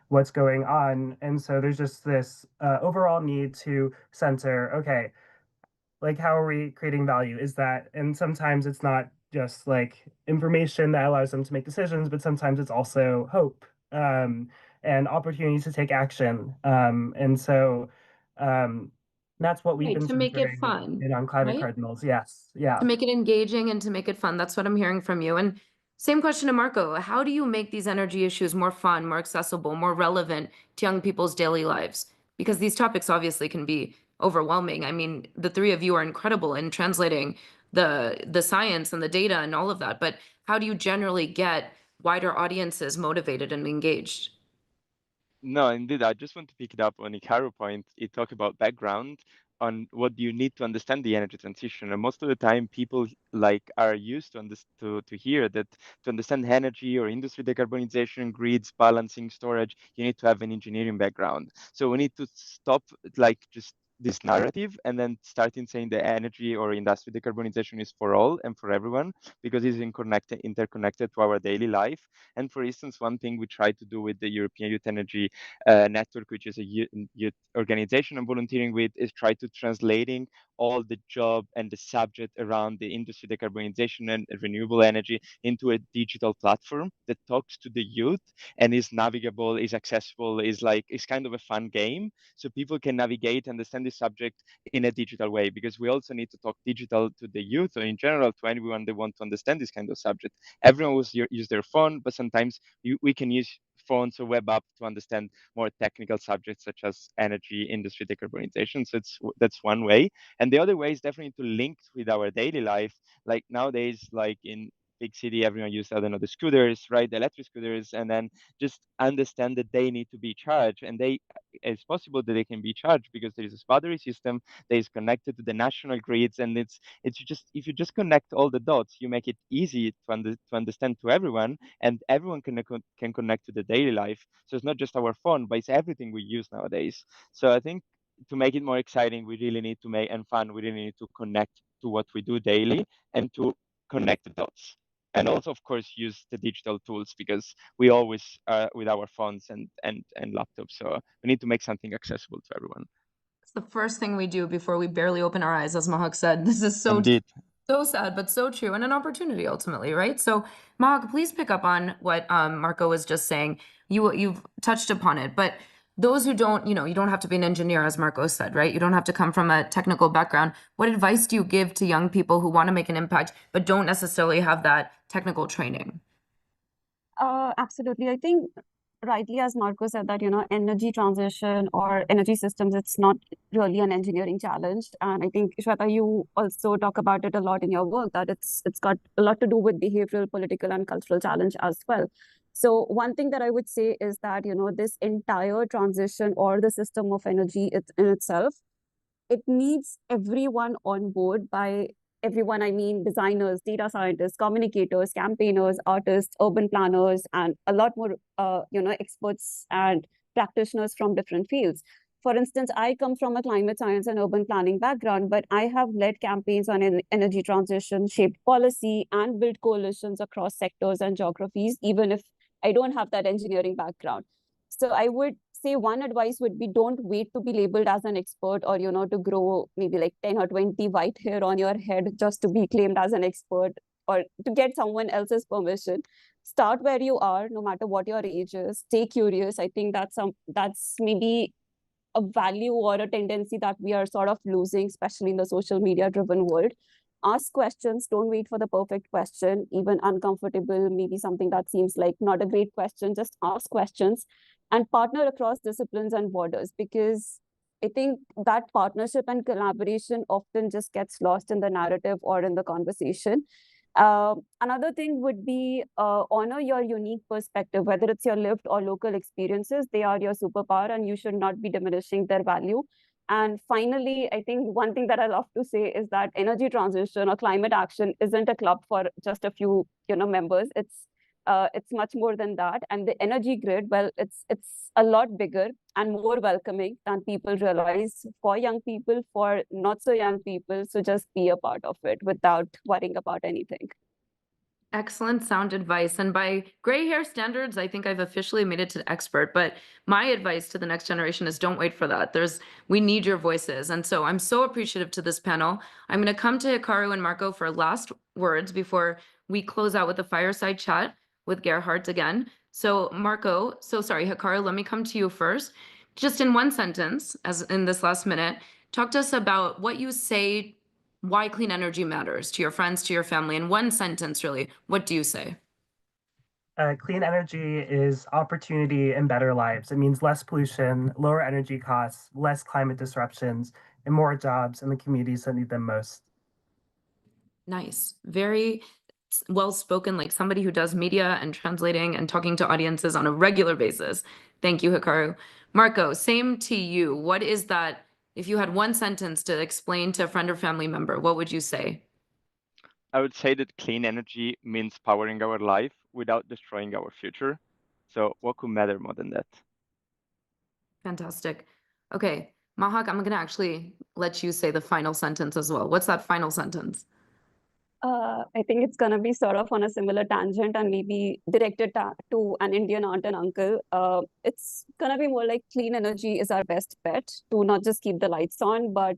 [SPEAKER 10] what's going on. And so there's just this overall need to center, okay, how are we creating value? And sometimes it's not just information that allows them to make decisions, but sometimes it's also hope and opportunities to take action. And so That's what we've
[SPEAKER 1] Right,
[SPEAKER 10] been
[SPEAKER 1] to make it
[SPEAKER 10] centering
[SPEAKER 1] fun,
[SPEAKER 10] in on Climate
[SPEAKER 1] right?
[SPEAKER 10] Cardinals. Yes. Yeah.
[SPEAKER 1] To make it engaging and to make it fun. That's what I'm hearing from you. And same question to Marco. How do you make these energy issues more fun, more accessible, more relevant to young people's daily lives? Because these topics obviously can be overwhelming. I mean, the three of you are incredible in translating the science and the data and all of that. But how do you generally get wider audiences motivated and engaged?
[SPEAKER 8] No, indeed. I just want to pick it up on Ikaru point. It talk about background on what you need to understand the energy transition. And most of the time, people like are used to to hear that to understand energy or industry decarbonization, grids, balancing, storage, you need to have an engineering background. So we need to stop like just this narrative and then starting saying the energy or industry decarbonization is for all and for everyone because it's interconnected to our daily life. And for instance, one thing we try to do with the European Youth Energy Network, which is a youth organization I'm volunteering with, is try to translating all the job and the subject around the industry decarbonization and renewable energy into a digital platform that talks to the youth and is navigable, is accessible, is kind of a fun game. So people can navigate, understand the subject in a digital way, because we also need to talk digital to the youth or in general to anyone that want to understand this kind of subject. Everyone will use their phone, but sometimes we can use phones or web app to understand more technical subjects such as energy, industry decarbonization. So that's one way. And the other way is definitely to link with our daily life. Like nowadays, like in big city, everyone uses, I don't know, the scooters, right? The electric scooters, and then just understand that they need to be charged. And it's possible that they can be charged because there is a battery system that is connected to the national grids. And it's just, if you just connect all the dots, you make it easy to understand to everyone, and everyone can connect to the daily life. So it's not just our phone, but it's everything we use nowadays. So I think to make it more exciting, we really need to make and fun. We really need to connect to what we do daily and to connect the dots. And also, of course, use the digital tools because we always with our phones and laptops. So we need to make something accessible to everyone.
[SPEAKER 1] It's the first thing we do before we barely open our eyes, as Mahak said. This is
[SPEAKER 8] Indeed.
[SPEAKER 1] so sad, but so true, and an opportunity ultimately, right? So, Mahak, please pick up on what Marco was just saying. You've touched upon it, but those who don't, you don't have to be an engineer, as Marco said, right? You don't have to come from a technical background. What advice do you give to young people who want to make an impact but don't necessarily have that technical training?
[SPEAKER 9] Absolutely. I think rightly, as Marco said, that, energy transition or energy systems, it's not really an engineering challenge. And I think, Sweta, you also talk about it a lot in your work, that it's got a lot to do with behavioral, political, and cultural challenge as well. So one thing that I would say is that, this entire transition or the system of energy in itself, it needs everyone on board. By everyone, I mean designers, data scientists, communicators, campaigners, artists, urban planners, and a lot more, experts and practitioners from different fields. For instance, I come from a climate science and urban planning background, but I have led campaigns on energy transition, shaped policy, and built coalitions across sectors and geographies, even if I don't have that engineering background. So I would say one advice would be, don't wait to be labeled as an expert or, to grow maybe like 10 or 20 white hair on your head just to be claimed as an expert or to get someone else's permission. Start where you are, no matter what your age is. Stay curious. I think that's maybe a value or a tendency that we are sort of losing, especially in the social media driven world. Ask questions, don't wait for the perfect question, even uncomfortable, maybe something that seems like not a great question, just ask questions and partner across disciplines and borders, because I think that partnership and collaboration often just gets lost in the narrative or in the conversation. Another thing would be honor your unique perspective, whether it's your lived or local experiences. They are your superpower and you should not be diminishing their value. And finally, I think one thing that I love to say is that energy transition or climate action isn't a club for just a few, members. It's much more than that. And the energy grid, well, it's a lot bigger and more welcoming than people realize, for young people, for not so young people. So just be a part of it without worrying about anything.
[SPEAKER 1] Excellent sound advice. And by gray hair standards, I think I've officially made it to expert. But my advice to the next generation is don't wait for that. We need your voices. And so I'm so appreciative to this panel. I'm going to come to Hikaru and Marco for last words before we close out with a fireside chat with Gerhard again. So Hikaru, let me come to you first. Just in one sentence, as in this last minute, talk to us about what you say, why clean energy matters to your friends, to your family. In one sentence, really, what do you say?
[SPEAKER 10] Clean energy is opportunity and better lives. It means less pollution, lower energy costs, less climate disruptions, and more jobs in the communities that need them most.
[SPEAKER 1] Nice. Very well spoken, like somebody who does media and translating and talking to audiences on a regular basis. Thank you, Hikaru. Marco, same to you. What is that? If you had one sentence to explain to a friend or family member, what would you say?
[SPEAKER 8] I would say that clean energy means powering our life without destroying our future. So what could matter more than that?
[SPEAKER 1] Fantastic. Okay, Mahak, I'm going to actually let you say the final sentence as well. What's that final sentence?
[SPEAKER 9] I think it's going to be sort of on a similar tangent and maybe directed to an Indian aunt and uncle. It's going to be more like clean energy is our best bet to not just keep the lights on, but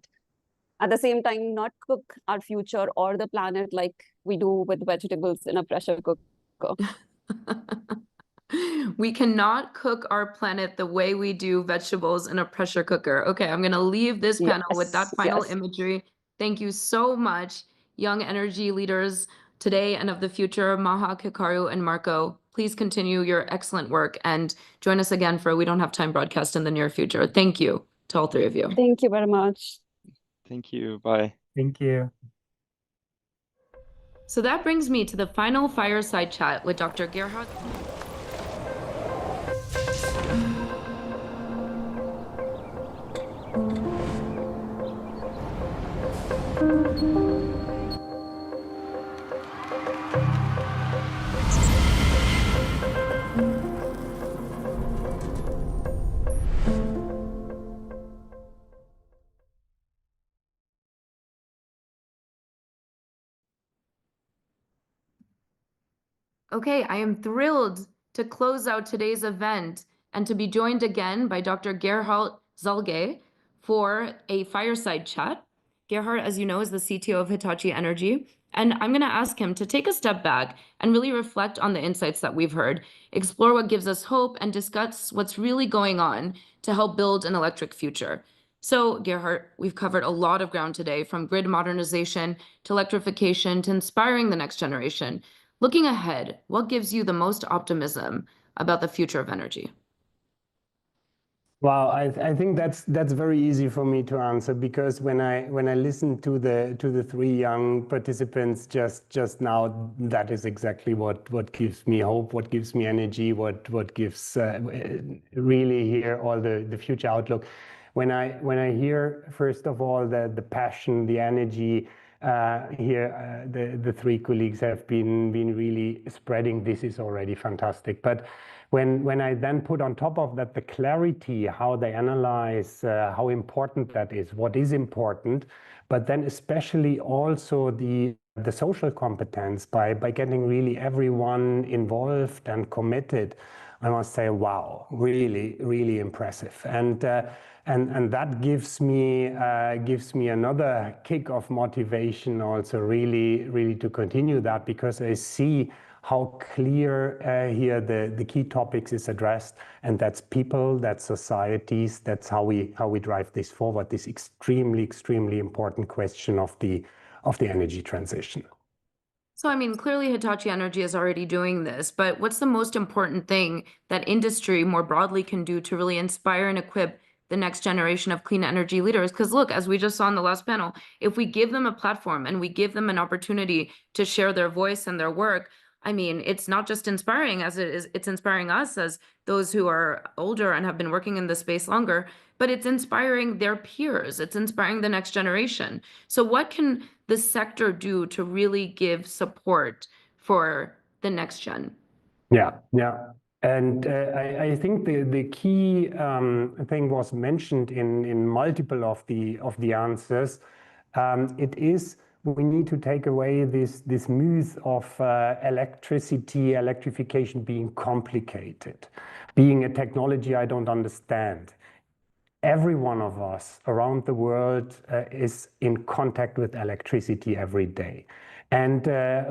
[SPEAKER 9] at the same time, not cook our future or the planet like we do with vegetables in a pressure cooker.
[SPEAKER 1] We cannot cook our planet the way we do vegetables in a pressure cooker. Okay, I'm going to leave this panel with that final imagery. Thank you so much, young energy leaders today and of the future, Mahak, Hikaru, and Marco. Please continue your excellent work and join us again for a We Don't Have Time broadcast in the near future. Thank you to all three of you.
[SPEAKER 9] Thank you very much.
[SPEAKER 8] Thank you. Bye.
[SPEAKER 10] Thank you.
[SPEAKER 1] So that brings me to the final fireside chat with Dr. Gerhard. Okay, I am thrilled to close out today's event and to be joined again by Dr. Gerhard Zalge for a fireside chat. Gerhard, as you know, is the CTO of Hitachi Energy, and I'm going to ask him to take a step back and really reflect on the insights that we've heard, explore what gives us hope, and discuss what's really going on to help build an electric future. So, Gerhard, we've covered a lot of ground today, from grid modernization to electrification to inspiring the next generation. Looking ahead, what gives you the most optimism about the future of energy?
[SPEAKER 5] Well, I think that's very easy for me to answer, because when I listen to the three young participants just now, that is exactly what gives me hope, what gives me energy, what gives really here all the future outlook. When I hear, first of all, the passion, the energy here, the three colleagues have been really spreading, this is already fantastic. But when I then put on top of that the clarity, how they analyze, how important that is, what is important, but then especially also the social competence by getting really everyone involved and committed, I must say, wow, really, really impressive. And that gives me another kick of motivation also, really to continue that, because I see how clear here the key topics is addressed, and that's people, that's societies, that's how we drive this forward, this extremely important question of the energy transition.
[SPEAKER 1] So, I mean, clearly Hitachi Energy is already doing this, but what's the most important thing that industry more broadly can do to really inspire and equip the next generation of clean energy leaders? Because look, as we just saw in the last panel, if we give them a platform and we give them an opportunity to share their voice and their work, I mean, it's not just inspiring as it's inspiring us as those who are older and have been working in the space longer, but it's inspiring their peers. It's inspiring the next generation. So what can the sector do to really give support for the next gen?
[SPEAKER 5] Yeah. And I think the key thing was mentioned in multiple of the answers. It is, we need to take away this myth of electrification being complicated, being a technology I don't understand. Every one of us around the world is in contact with electricity every day. And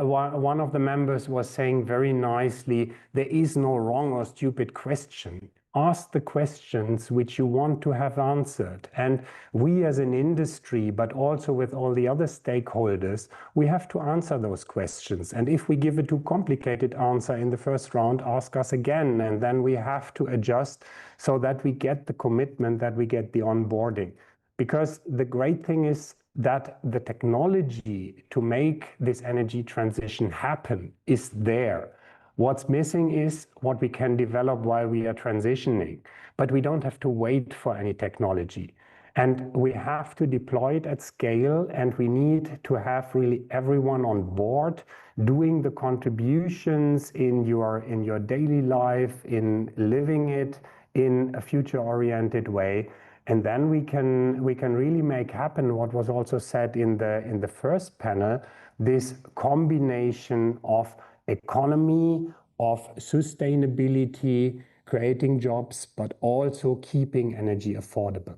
[SPEAKER 5] one of the members was saying very nicely, there is no wrong or stupid question. ask the questions which you want to have answered. And we as an industry, but also with all the other stakeholders, we have to answer those questions. And if we give a too complicated answer in the first round, ask us again. And then we have to adjust so that we get the commitment, that we get the onboarding. Because the great thing is that the technology to make this energy transition happen is there. What's missing is what we can develop while we are transitioning, but we don't have to wait for any technology. And we have to deploy it at scale, and we need to have really everyone on board doing the contributions in your daily life, in living it in a future-oriented way. And then we can really make happen what was also said in the first panel, this combination of economy, of sustainability, creating jobs, but also keeping energy affordable.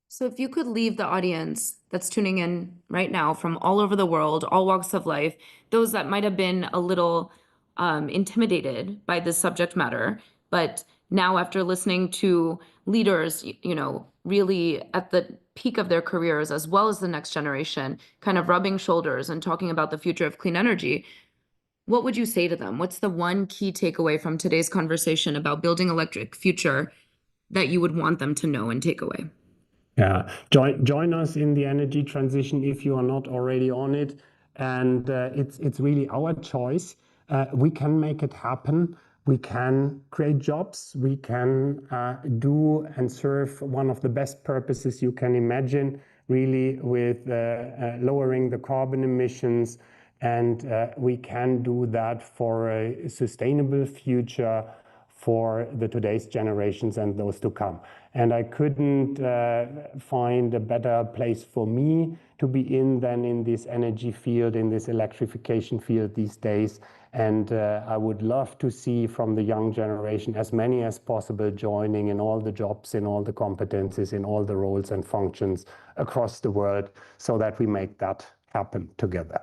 [SPEAKER 1] So if you could leave the audience that's tuning in right now from all over the world, all walks of life, those that might have been a little intimidated by this subject matter, but now after listening to leaders, really at the peak of their careers, as well as the next generation, kind of rubbing shoulders and talking about the future of clean energy, what would you say to them? What's the one key takeaway from today's conversation about building electric future that you would want them to know and take away?
[SPEAKER 5] Yeah, join us in the energy transition if you are not already on it. And it's really our choice. We can make it happen. We can create jobs. We can do and serve one of the best purposes you can imagine, really, with lowering the carbon emissions. And we can do that for a sustainable future for the today's generations and those to come. And I couldn't find a better place for me to be in than in this energy field, in this electrification field these days. And I would love to see from the young generation as many as possible joining in all the jobs, in all the competencies, in all the roles and functions across the world, so that we make that happen together.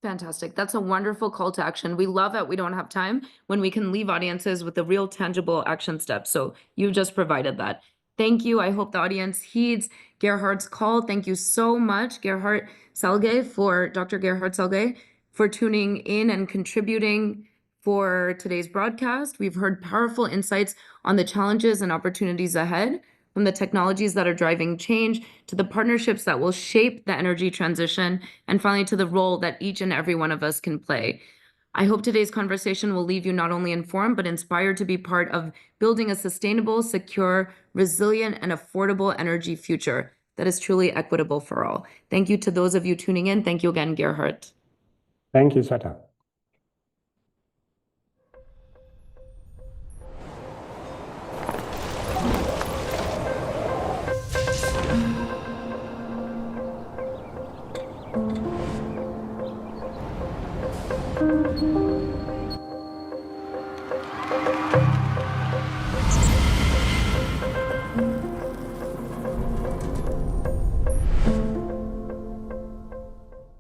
[SPEAKER 1] Fantastic. That's a wonderful call to action. We love that we don't have time when we can leave audiences with a real tangible action step. So you just provided that. Thank you. I hope the audience heeds Gerhard's call. Thank you so much, Dr. Gerhard Selge, for tuning in and contributing for today's broadcast. We've heard powerful insights on the challenges and opportunities ahead, from the technologies that are driving change to the partnerships that will shape the energy transition, and finally to the role that each and every one of us can play. I hope today's conversation will leave you not only informed, but inspired to be part of building a sustainable, secure, resilient, and affordable energy future that is truly equitable for all. Thank you to those of you tuning in. Thank you again, Gerhard.
[SPEAKER 5] Thank you, Sweta.
[SPEAKER 4] Thank you.